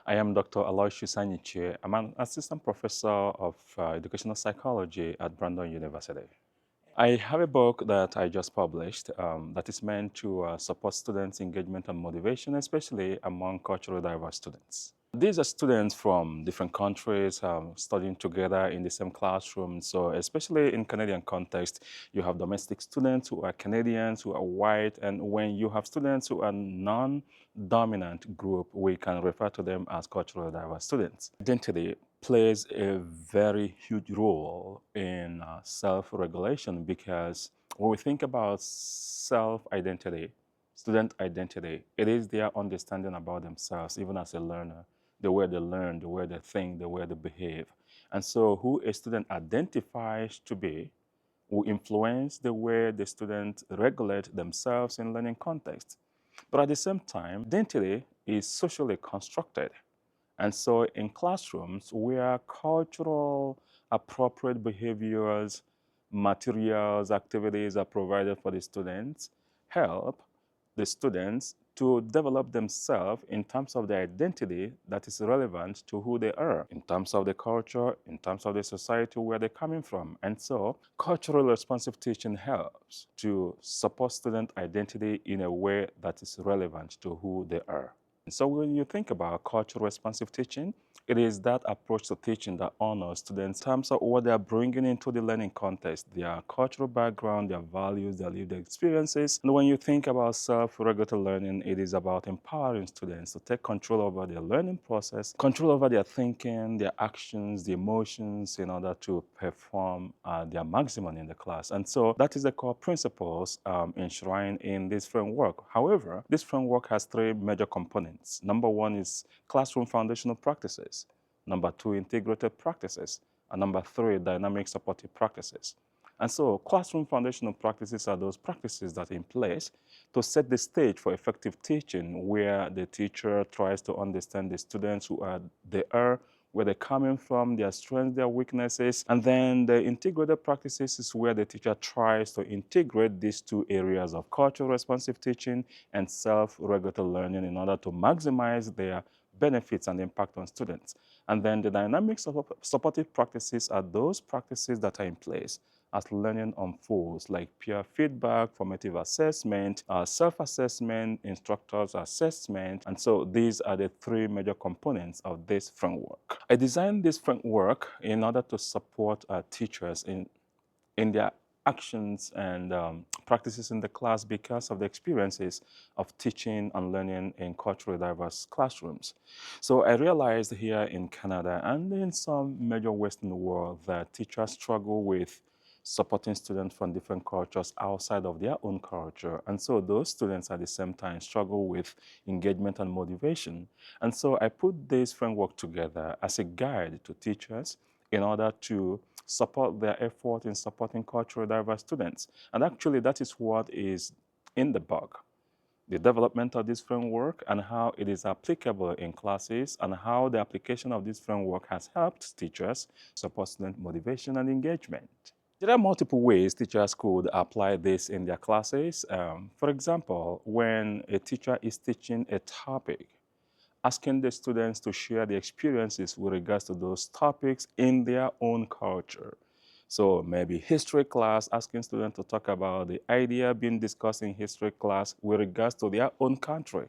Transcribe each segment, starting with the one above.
I am Dr. Aloysius Anyichie. I'm an assistant professor of educational psychology at Brandon University. I have a book that I just published that is meant to support students' engagement and motivation, especially among culturally diverse students. These are students from different countries studying together in the same classroom. So especially in Canadian context, you have domestic students who are Canadians, who are white, and when you have students who are non-dominant group, we can refer to them as culturally diverse students. Identity plays a very huge role in self-regulation because when we think about self-identity, student identity, it is their understanding about themselves, even as a learner, the way they learn, the way they think, the way they behave. And so who a student identifies to be will influence the way the students regulate themselves in learning context. But at the same time, identity is socially constructed. And so in classrooms where cultural appropriate behaviors, materials, activities are provided for the students, help the students to develop themselves in terms of their identity that is relevant to who they are, in terms of the culture, in terms of the society where they're coming from. And so cultural responsive teaching helps to support student identity in a way that is relevant to who they are. So when you think about cultural responsive teaching, it is that approach to teaching that honors students in terms of what they are bringing into the learning context, their cultural background, their values, their lived experiences. And when you think about self-regulated learning, it is about empowering students to take control over their learning process, control over their thinking, their actions, the emotions in order to perform their maximum in the class. And so that is the core principles enshrined in this framework. However, this framework has three major components. Number one is classroom foundational practices. Number two, integrated practices. And number three, dynamic supportive practices. And so classroom foundational practices are those practices that are in place to set the stage for effective teaching, where the teacher tries to understand the students who they are, where they're coming from, their strengths, their weaknesses. And then the integrated practices is where the teacher tries to integrate these two areas of cultural responsive teaching and self-regulated learning in order to maximize their benefits and impact on students. And then the dynamic supportive practices are those practices that are in place as learning unfolds, like peer feedback, formative assessment, self-assessment, instructors' assessment. And so these are the three major components of this framework. I designed this framework in order to support teachers in their actions and practices in the class because of the experiences of teaching and learning in culturally diverse classrooms. So I realized here in Canada and in some major Western world that teachers struggle with supporting students from different cultures outside of their own culture. And so those students at the same time struggle with engagement and motivation. And so I put this framework together as a guide to teachers in order to support their effort in supporting culturally diverse students. And actually, that is what is in the book. The development of this framework and how it is applicable in classes and how the application of this framework has helped teachers support student motivation and engagement. There are multiple ways teachers could apply this in their classes. For example, when a teacher is teaching a topic, asking the students to share the experiences with regards to those topics in their own culture. So maybe history class, asking students to talk about the idea being discussed in history class with regards to their own country.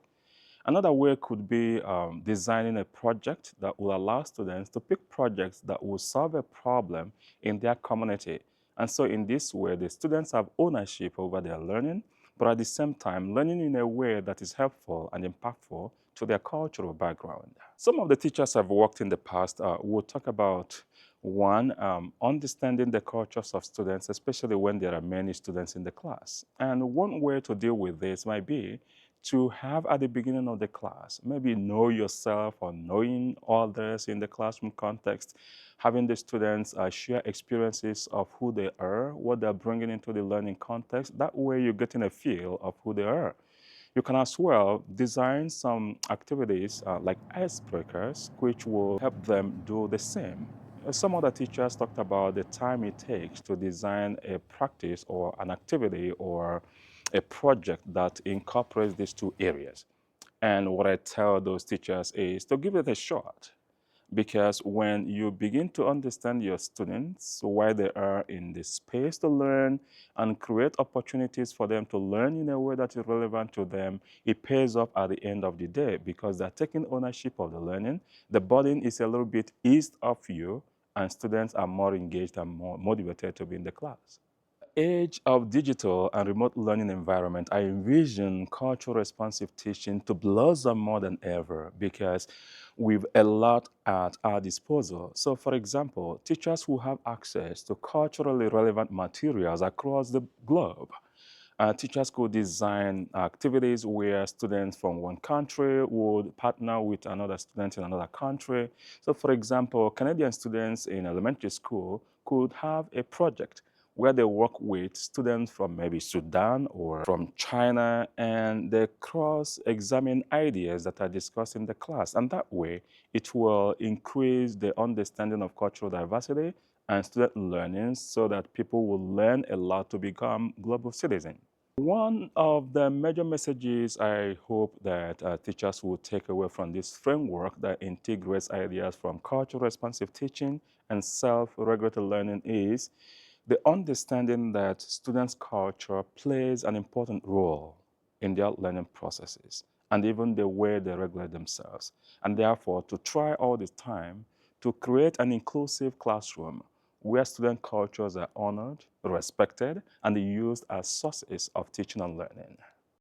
Another way could be designing a project that will allow students to pick projects that will solve a problem in their community. And so in this way, the students have ownership over their learning, but at the same time, learning in a way that is helpful and impactful to their cultural background. Some of the teachers I've worked in the past will talk about one, understanding the cultures of students, especially when there are many students in the class. And one way to deal with this might be to have at the beginning of the class, maybe know yourself or knowing others in the classroom context, having the students share experiences of who they are, what they're bringing into the learning context. That way you're getting a feel of who they are. You can as well design some activities like icebreakers, which will help them do the same. Some other teachers talked about the time it takes to design a practice or an activity or a project that incorporates these two areas. And what I tell those teachers is to give it a shot, because when you begin to understand your students, why they are in this space to learn, and create opportunities for them to learn in a way that is relevant to them, it pays off at the end of the day because they're taking ownership of the learning. The burden is a little bit eased off you, and students are more engaged and more motivated to be in the class. Age of digital and remote learning environment, I envision cultural responsive teaching to blossom more than ever because we've a lot at our disposal. So for example, teachers who have access to culturally relevant materials across the globe. Teachers could design activities where students from one country would partner with another student in another country. So for example, Canadian students in elementary school could have a project where they work with students from maybe Sudan or from China, and they cross-examine ideas that are discussed in the class. And that way, it will increase the understanding of cultural diversity and student learning so that people will learn a lot to become global citizens. One of the major messages I hope that teachers will take away from this framework that integrates ideas from cultural responsive teaching and self-regulated learning is the understanding that students' culture plays an important role in their learning processes and even the way they regulate themselves. And therefore, to try all the time to create an inclusive classroom where student cultures are honored, respected, and used as sources of teaching and learning.